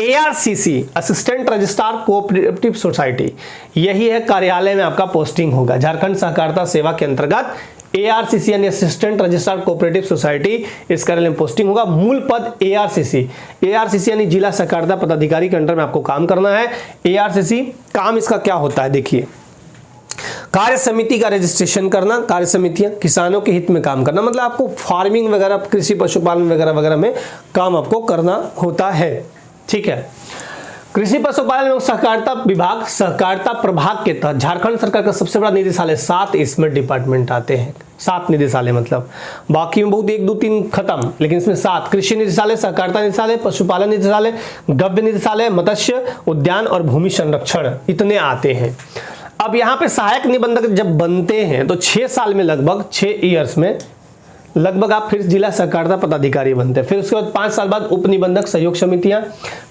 ARCC assistant registrar cooperative society, यही है कार्यालय में आपका पोस्टिंग होगा। झारखंड सहकारिता सेवा के अंतर्गत ARCC यानी असिस्टेंट रजिस्ट्रार कोऑपरेटिव सोसाइटी, इस कार्यालय में पोस्टिंग होगा। मूल पद ARCC यानी जिला सहकारिता पदाधिकारी के अंडर में आपको काम करना है। ARCC काम इसका क्या होता है देखिए, कार्य समिति का रजिस्ट्रेशन करना, कार्य समितियां किसानों के हित में काम करना, मतलब आपको फार्मिंग वगैरह कृषि पशुपालन वगैरह वगैरह में काम आपको करना होता है। ठीक है, कृषि पशुपालन एवं सहकारिता विभाग सहकारिता प्रभाग के तहत झारखंड सरकार का सबसे बड़ा निदेशालय, 7 इसमें डिपार्टमेंट आते हैं, 7 निदेशालय, मतलब बाकी में बहुत 1 2 3 खत्म, लेकिन इसमें 7 कृषि निदेशालय, सहकारिता निदेशालय, पशुपालन निदेशालय, गव्य निदेशालय, मत्स्य उद्यान और भूमि संरक्षण, इतने आते हैं। अब यहाँ पे सहायक निबंधक जब बनते हैं तो 6 साल में लगभग 6 ईयर्स में लगभग आप फिर जिला सहकारिता पदाधिकारी बनते हैं। फिर उसके बाद 5 साल बाद उप निबंधक सहयोग समितियां,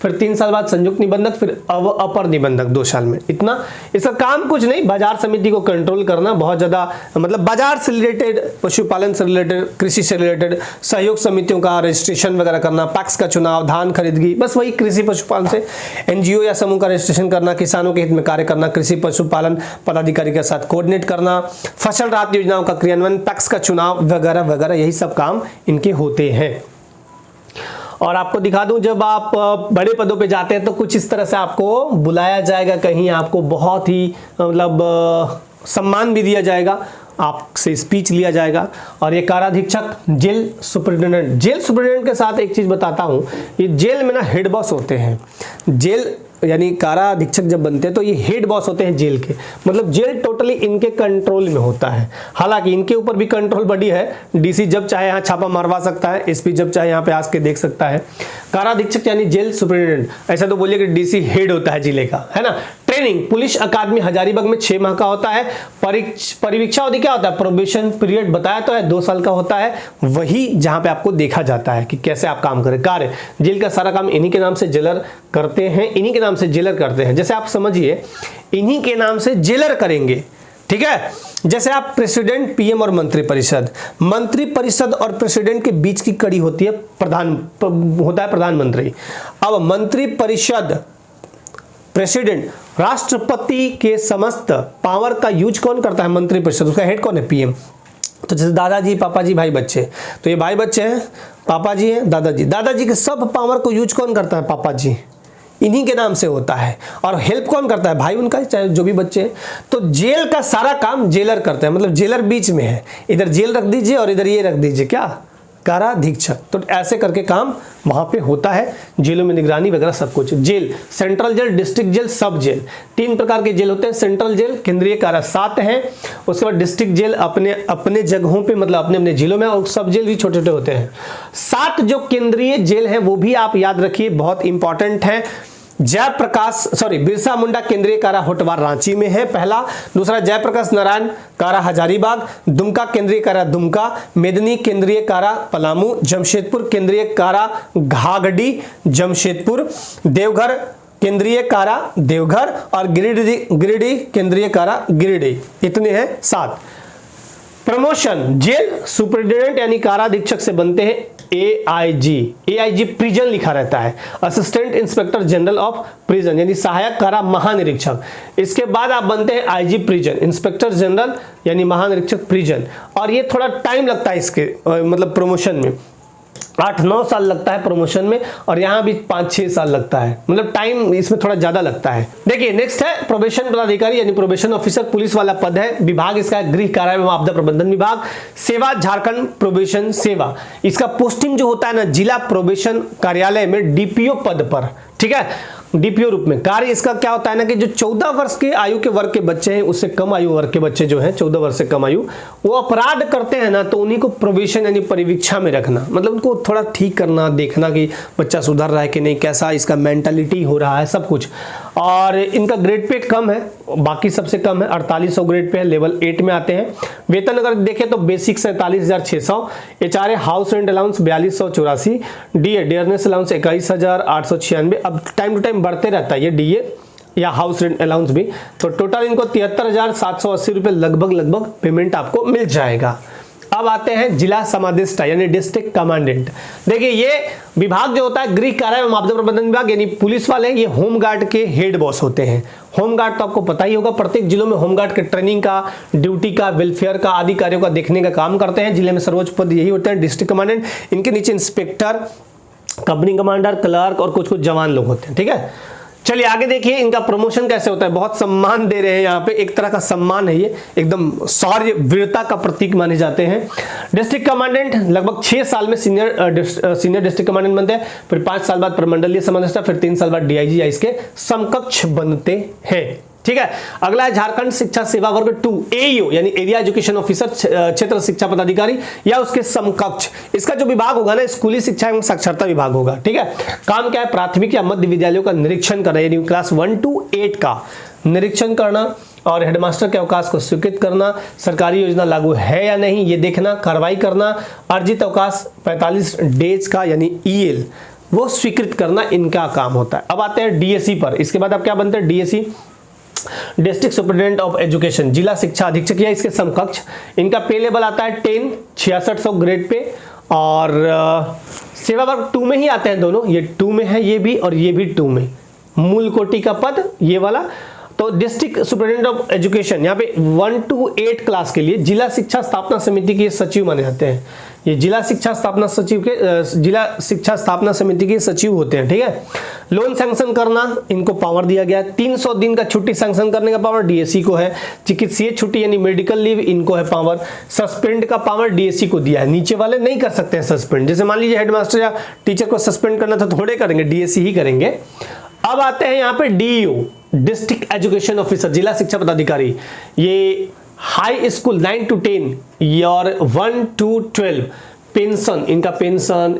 फिर 3 साल बाद संयुक्त निबंधक, फिर अपर निबंधक 2 साल में। इतना इसका काम कुछ नहीं, बाजार समिति को कंट्रोल करना, बहुत ज्यादा मतलब बाजार से रिलेटेड, पशुपालन से रिलेटेड, कृषि से रिलेटेड, सहयोग समितियों का रजिस्ट्रेशन वगैरह करना, पैक्स का चुनाव, धान खरीदगी, बस वही कृषि पशुपालन से। NGO या समूह का रजिस्ट्रेशन करना, किसानों के हित में कार्य करना, कृषि पशुपालन पदाधिकारी के साथ कोऑर्डिनेट करना, फसल राहत योजनाओं का क्रियान्वयन, पैक्स का चुनाव वगैरह वगैरह, यही सब काम इनके होते हैं। और आपको दिखा दूं, जब आप बड़े पदों पे जाते हैं तो कुछ इस तरह से आपको बुलाया जाएगा, कहीं आपको बहुत ही मतलब सम्मान भी दिया जाएगा, आपसे स्पीच लिया जाएगा। और ये काराधीक्षक, जेल सुपरिटेंडेंट के साथ एक चीज बताता हूं, ये जेल में ना हेड बॉस होते हैं। जेल यानी कारा अधीक्षक जब बनते हैं तो ये हेड बॉस होते हैं जेल के, मतलब जेल टोटली इनके कंट्रोल में होता है। हालांकि इनके ऊपर भी कंट्रोल बड़ी है, डीसी जब चाहे यहाँ छापा मारवा सकता है, एसपी जब चाहे यहाँ पे आके देख सकता है। कारा अधीक्षक यानी जेल सुपरिटेंडेंट, ऐसा तो बोलिए कि डीसी हेड होता है जिले का, है ना। ट्रेनिंग, पुलिस अकादमी हजारीबाग में 6 माह का होता है। परीक्षा अवधि क्या होता है, प्रोबेशन पीरियड बताया तो है 2 साल का होता है, वही जहां पे आपको देखा जाता है कि कैसे आप काम करें। कार्य, जेल का सारा काम इन्हीं के नाम से जेलर करते हैं, इन्हीं के नाम से जेलर करते हैं। जैसे आप समझिए, इन्हीं के नाम से जेलर करेंगे, ठीक है। जैसे आप प्रेसिडेंट, पीएम और मंत्री परिषद और प्रेसिडेंट के बीच की कड़ी होती है, होता है प्रधानमंत्री। अब मंत्री परिषद, प्रेसिडेंट, राष्ट्रपति के समस्त पावर का यूज कौन करता है, मंत्री परिषद, उसका हेड कौन है, पीएम। तो जैसे दादाजी, पापाजी, भाई बच्चे, तो ये भाई बच्चे हैं, पापाजी हैं, दादाजी के सब पावर को यूज कौन करता है, पापाजी, इन्हीं के नाम से होता है। और हेल्प कौन करता है, भाई उनका, चाहे जो भी बच्चे हैं। तो जेल का सारा काम जेलर करते हैं, मतलब जेलर बीच में है, इधर जेल रख दीजिए और इधर ये रख दीजिए, क्या, काराधीक्षक। तो ऐसे करके काम वहां पे होता है, जेलों में निगरानी वगैरह सब कुछ। Jail, central jail, district jail, सब जेल, 3 प्रकार के जेल होते हैं। सेंट्रल जेल, केंद्रीय कारा 7 हैं, उसके बाद डिस्ट्रिक्ट जेल अपने अपने जगहों पे, मतलब अपने अपने जिलों में, और सब जेल भी छोटे छोटे होते हैं। 7 जो केंद्रीय जेल है वो भी आप याद रखिए, बहुत इंपॉर्टेंट है। बिरसा मुंडा केंद्रीय कारा होटवार रांची में है पहला। दूसरा जयप्रकाश नारायण कारा हजारीबाग, दुमका केंद्रीय कारा दुमका, मेदिनी केंद्रीय कारा पलामू, जमशेदपुर केंद्रीय कारा घाघडी जमशेदपुर, देवघर केंद्रीय कारा देवघर और गिरिडीह केंद्रीय कारा गिरिडीह। इतने हैं 7। प्रमोशन, जेल सुपरिटेंडेंट यानी काराधीक्षक से बनते हैं AIG प्रिजन लिखा रहता है, assistant inspector general of prison यानी सहायक कारा महानिरीक्षक। इसके बाद आप बनते हैं IG प्रिजन, इंस्पेक्टर जनरल यानी महानिरीक्षक प्रिजन। और ये थोड़ा टाइम लगता है इसके मतलब प्रमोशन में। 8-9 साल लगता है प्रमोशन में, और यहाँ भी 5-6 साल लगता है, मतलब टाइम इसमें थोड़ा ज्यादा लगता है। देखिए नेक्स्ट है प्रोबेशन पदाधिकारी यानी प्रोबेशन ऑफिसर, पुलिस वाला पद है। विभाग इसका है गृह कारा एवं आपदा प्रबंधन विभाग। सेवा झारखंड प्रोबेशन सेवा, इसका पोस्टिंग जो होता है ना जिला प्रोबेशन कार्यालय में डीपीओ पद पर, ठीक है, डीपीओ रूप में। कार्य इसका क्या होता है ना कि जो 14 वर्ष के आयु के वर्ग के बच्चे हैं, उससे कम आयु वर्ग के बच्चे जो हैं 14 वर्ष से कम आयु, वो अपराध करते हैं ना, तो उन्हीं को प्रोबेशन यानी परिवीक्षा में रखना, मतलब उनको थोड़ा ठीक करना, देखना कि बच्चा सुधर रहा है कि नहीं, कैसा इसका मेंटालिटी हो रहा है, सब कुछ। और इनका ग्रेड पे कम है, बाकी सबसे कम है, 4800 ग्रेड पे है, लेवल 8 में आते हैं। वेतन अगर देखें तो basic 47,600, HRA house rent allowance 4284, DA dearness allowance 21,896। अब टाइम टू टाइम बढ़ते रहता है ये डीए या हाउस रेंट अलाउंस भी, तो टोटल इनको 73,780 रुपये लगभग पेमेंट आपको मिल जाएगा। अब आते हैं जिला समादेष्टा यानी डिस्ट्रिक्ट कमांडेंट। देखिए ये विभाग जो होता है गृह कारा एवं आपदा प्रबंधन विभाग यानी पुलिस वाले, ये होमगार्ड के हेड बॉस होते हैं। होमगार्ड तो आपको पता ही होगा, प्रत्येक जिलों में होमगार्ड के ट्रेनिंग का, ड्यूटी का, वेलफेयर का आदि कार्यों का देखने का काम करते हैं। जिले में सर्वोच्च पद यही होते हैं डिस्ट्रिक्ट कमांडेंट। इनके नीचे इंस्पेक्टर, कंपनी कमांडर, क्लर्क और कुछ जवान लोग होते हैं, ठीक है। चलिए आगे देखिए इनका प्रमोशन कैसे होता है। बहुत सम्मान दे रहे हैं यहाँ पे, एक तरह का सम्मान है ये, एकदम शौर्य वीरता का प्रतीक माने जाते हैं। डिस्ट्रिक्ट कमांडेंट लगभग 6 साल में सीनियर डिस्ट्रिक्ट कमांडेंट बनते हैं, फिर 5 साल बाद प्रमंडलीय समादेष्टा, फिर 3 साल बाद डीआईजी या इसके समकक्ष बनते हैं, ठीक है। अगला है झारखंड शिक्षा सेवा वर्ग 2 एईओ यानी एरिया एजुकेशन ऑफिसर, क्षेत्र शिक्षा पदाधिकारी या उसके समकक्ष। इसका जो विभाग होगा ना स्कूली शिक्षा एवं साक्षरता विभाग होगा, ठीक है। काम क्या है, प्राथमिक या मध्य विद्यालयों का निरीक्षण करना यानी क्लास 1 to 8 का निरीक्षण करना और हेडमास्टर के अवकाश को स्वीकृत करना, सरकारी योजना लागू है या नहीं ये देखना, कार्रवाई करना, अर्जित अवकाश 45 डेज का यानी ईएल वो स्वीकृत करना इनका काम होता है। अब आते हैं डीएससी पर। इसके बाद आप क्या बनते हैं, DSC district superintendent of education, जिला शिक्षा अधीक्षक या इसके समकक्ष। इनका पे लेवल आता है 10, 6600 ग्रेड पे, और सेवा वर्ग 2 में ही आते हैं दोनों, ये 2 में है ये भी और ये भी 2 में, मूल कोटि का पद ये वाला। तो डिस्ट्रिक्ट सुपरिटेंडेंट ऑफ एजुकेशन यहाँ पे 1 to 8 क्लास के लिए जिला शिक्षा स्थापना समिति के सचिव माने जाते हैं। ये जिला शिक्षा स्थापना सचिव के जिला शिक्षा स्थापना समिति के सचिव होते हैं, ठीक है। लोन सैंक्शन करना इनको पावर दिया गया है। 300 दिन का छुट्टी सैंक्शन करने का पावर डीएससी को है। चिकित्सीय छुट्टी यानी मेडिकल लीव इनको है पावर। सस्पेंड का पावर डीएससी को दिया है, नीचे वाले नहीं कर सकते हैं सस्पेंड। जैसे मान लीजिए हेडमास्टर या टीचर को सस्पेंड करना था, थोड़े करेंगे, डीएससी ही करेंगे। अब आते हैं यहाँ पे डीईओ डिस्ट्रिक्ट एजुकेशन ऑफिसर, जिला शिक्षा पदाधिकारी। ये हाई स्कूल 9 to 10 और 1 to 12 पेंशन,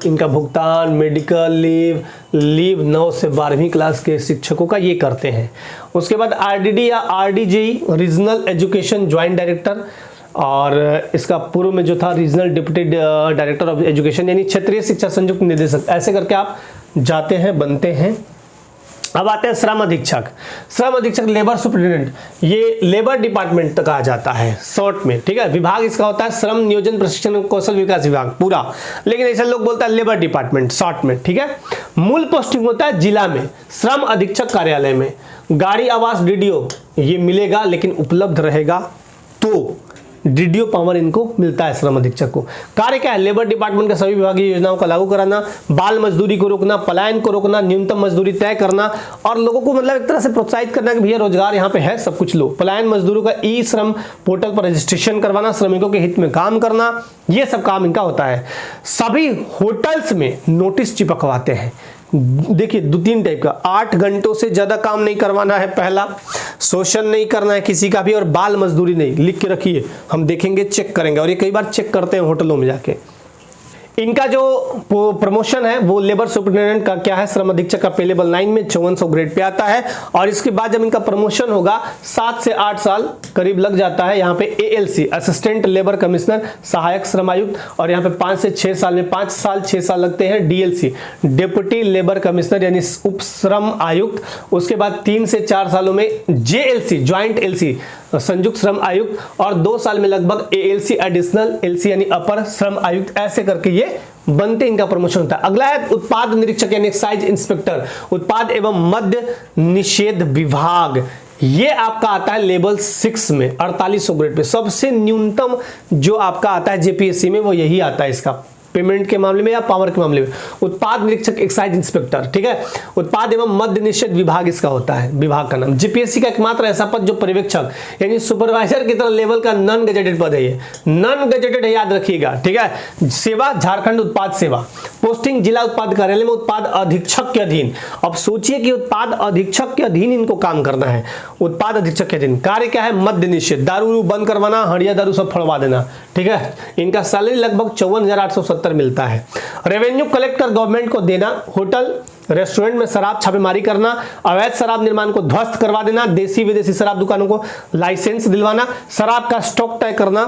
इनका भुगतान, मेडिकल लीव 9 से 12वीं क्लास के शिक्षकों का ये करते हैं। उसके बाद आरडीडी या RDG regional education joint director, और इसका पूर्व में जो था regional deputy director of education यानी क्षेत्रीय शिक्षा संयुक्त निदेशक। ऐसे करके आप जाते हैं, बनते हैं। अब आते हैं श्रम अधीक्षक। श्रम अधीक्षक लेबर सुपरिटेंडेंट, ये लेबर डिपार्टमेंट कहा जाता है शॉर्ट में, ठीक है। विभाग इसका होता है श्रम नियोजन प्रशिक्षण और कौशल विकास विभाग पूरा, लेकिन ऐसे लोग बोलता है लेबर डिपार्टमेंट शॉर्ट में, ठीक है। मूल पोस्टिंग होता है जिला में श्रम अधीक्षक कार्यालय में। गाड़ी आवास डीडीओ ये मिलेगा, लेकिन उपलब्ध रहेगा तो डीडीओ पावर इनको मिलता है श्रम अधीक्षक को। कार्य क्या है, लेबर डिपार्टमेंट के सभी विभागीय योजनाओं का लागू कराना, बाल मजदूरी को रोकना, पलायन को रोकना, न्यूनतम मजदूरी तय करना और लोगों को मतलब एक तरह से प्रोत्साहित करना कि भैया रोजगार यहाँ पे है, सब कुछ लो। पलायन मजदूरों का ई श्रम पोर्टल पर रजिस्ट्रेशन करवाना, श्रमिकों के हित में काम करना, ये सब काम इनका होता है। सभी होटल्स में नोटिस चिपकवाते हैं। देखिए 2-3 टाइप का, 8 घंटों से ज्यादा काम नहीं करवाना है, पहला शोषण नहीं करना है किसी का भी, और बाल मजदूरी नहीं, लिख के रखिए, हम देखेंगे, चेक करेंगे। और ये कई बार चेक करते हैं होटलों में जाके। इनका जो प्रमोशन है वो लेबर सुपरिटेंडेंट का क्या है, श्रम अधीक्षक का पे लेवल 9 में 5400 ग्रेड पे आता है। और इसके बाद जब इनका प्रमोशन होगा 7 से 8 साल करीब लग जाता है। यहाँ पे एएलसी असिस्टेंट लेबर कमिश्नर, सहायक श्रम आयुक्त, और यहाँ पे 5 से 6 साल में 5 साल 6 साल लगते हैं डीएलसी डिप्टी लेबर कमिश्नर यानी उप श्रम आयुक्त। उसके बाद 3 से 4 सालों में जेएलसी ज्वाइंट एलसी संयुक्त श्रम आयुक्त, और 2 साल में लगभग एएलसी एडिशनल एलसी यानी अपर श्रम आयुक्त। ऐसे करके ये बनते इनका प्रमोशन होता है। अगला है उत्पाद निरीक्षक यानी एक्साइज इंस्पेक्टर, उत्पाद एवं मद्य निषेध विभाग। ये आपका आता है लेवल 6 में 4800 ग्रेड पे। सबसे न्यूनतम जो आपका आता है जेपीएससी में वो यही आता है इसका, पेमेंट के मामले में या पावर के मामले में। उत्पाद निरीक्षक एक्साइज इंस्पेक्टर, ठीक है, उत्पाद एवं मद्य निषेध विभाग इसका होता है, विभाग का नाम। जीपीएससी का एकमात्र ऐसा पद जो पर्यवेक्षक यानी सुपरवाइजर की तरह लेवल का नॉन गजेटेड पद है, ये नॉन गजेटेड है, याद रखिएगा, ठीक है। सेवा झारखंड उत्पाद सेवा, पोस्टिंग जिला उत्पाद कार्यालय में उत्पाद अधीक्षक के अधीन। अब सोचिए कि उत्पाद अधीक्षक के अधीन इनको काम करना है, उत्पाद अधीक्षक के अधीन। कार्य क्या है? मद्य निषेध, दारू बंद करवाना, हड़िया दारू सब फड़वा देना, ठीक है। इनका सैलरी लगभग 54,870 मिलता है। रेवेन्यू कलेक्टर गवर्नमेंट को देना, होटल रेस्टोरेंट में शराब छापेमारी करना, अवैध शराब निर्माण को ध्वस्त करवा देना, देसी विदेशी शराब दुकानों को लाइसेंस दिलवाना, शराब का स्टॉक तय करना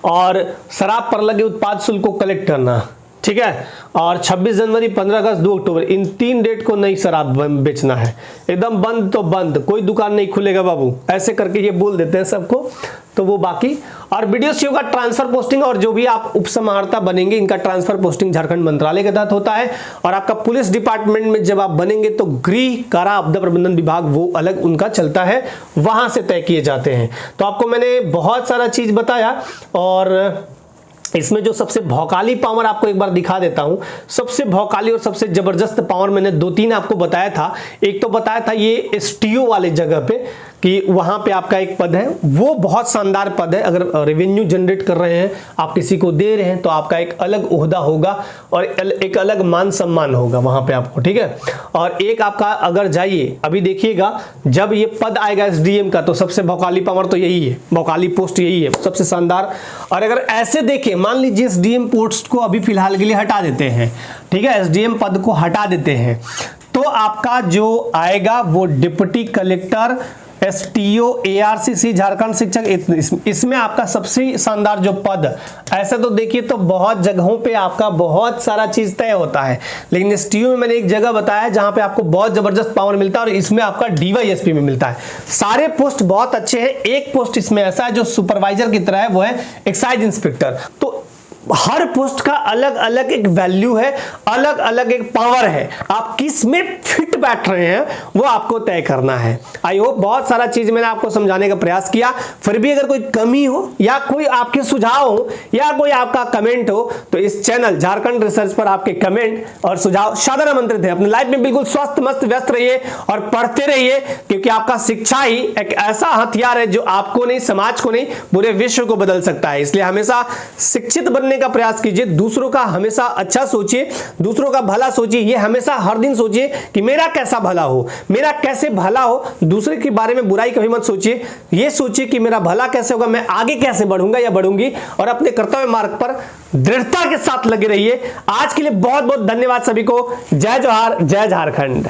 और शराब पर लगे उत्पाद शुल्क को कलेक्ट करना, ठीक है। और 26 जनवरी, 15 अगस्त, 2 अक्टूबर इन 3 डेट को नई शराब बेचना है। एकदम बंद तो बंद, कोई दुकान नहीं खुलेगा बाबू, ऐसे करके ये बोल देते हैं सबको। तो वो बाकी और बीडीओ का ट्रांसफर पोस्टिंग और जो भी आप उपसमाहर्ता बनेंगे इनका ट्रांसफर पोस्टिंग झारखंड मंत्रालय के तहत होता है। और आपका पुलिस डिपार्टमेंट में जब आप बनेंगे तो गृह कारा आपदा प्रबंधन विभाग वो अलग उनका चलता है, वहां से तय किए जाते हैं। तो आपको मैंने बहुत सारा चीज बताया और इसमें जो सबसे भौकाली पावर आपको एक बार दिखा देता हूं। सबसे भौकाली और सबसे जबरदस्त पावर मैंने 2-3 आपको बताया था। एक तो बताया था ये एसटीओ वाले जगह पे कि वहां पे आपका एक पद है, वो बहुत शानदार पद है। अगर रेवेन्यू जनरेट कर रहे हैं, आप किसी को दे रहे हैं तो आपका एक अलग ओहदा होगा और एक अलग मान सम्मान होगा वहां पे आपको, ठीक है। और एक आपका अगर जाइए अभी देखिएगा, जब ये पद आएगा एसडीएम का तो सबसे भौकाली पावर तो यही है, भौकाली पोस्ट यही है सबसे शानदार। और अगर ऐसे देखें, मान लीजिए एसडीएम पोस्ट को अभी फिलहाल के लिए हटा देते हैं, ठीक है, एसडीएम पद को हटा देते हैं, तो आपका जो आएगा वो डिप्टी कलेक्टर एसटीओ एआरसीसी झारखंड शिक्षक, इसमें आपका सबसे शानदार जो पद। ऐसे तो देखिए तो बहुत जगहों पे आपका बहुत सारा चीज तय होता है, लेकिन एसटीओ में मैंने एक जगह बताया जहां पे आपको बहुत जबरदस्त पावर मिलता है और इसमें आपका डीवाईएसपी में मिलता है। सारे पोस्ट बहुत अच्छे हैं, एक पोस्ट इसमें ऐसा है जो सुपरवाइजर की तरह है, वो है एक्साइज इंस्पेक्टर। तो हर पोस्ट का अलग अलग एक वैल्यू है, अलग अलग एक पावर है, आप किस में फिट बैठ रहे हैं वो आपको तय करना है। आई होप बहुत सारा चीज मैंने आपको समझाने का प्रयास किया। फिर भी अगर कोई कमी हो या कोई आपके सुझाव हो या कोई आपका कमेंट हो तो इस चैनल झारखंड रिसर्च पर आपके कमेंट और सुझाव सादर आमंत्रित है। अपनी लाइफ में बिल्कुल स्वस्थ मस्त व्यस्त रहिए और पढ़ते रहिए, क्योंकि आपका शिक्षा ही एक ऐसा हथियार है जो आपको नहीं, समाज को नहीं, पूरे विश्व को बदल सकता है। इसलिए हमेशा शिक्षित बनने का प्रयास कीजिए, दूसरों का हमेशा अच्छा सोचिए, दूसरों का भला सोचिए। ये हमेशा हर दिन सोचिए कि मेरा कैसा भला हो, मेरा कैसे भला हो। दूसरे के बारे में बुराई कभी मत सोचिए, ये सोचिए कि मेरा भला कैसे होगा, मैं आगे कैसे बढ़ूंगा या बढ़ूंगी, और अपने कर्तव्य मार्ग पर दृढ़ता के साथ लगे रहिए। आज के लिए बहुत बहुत धन्यवाद सभी को। जय जोहार, जय झारखंड।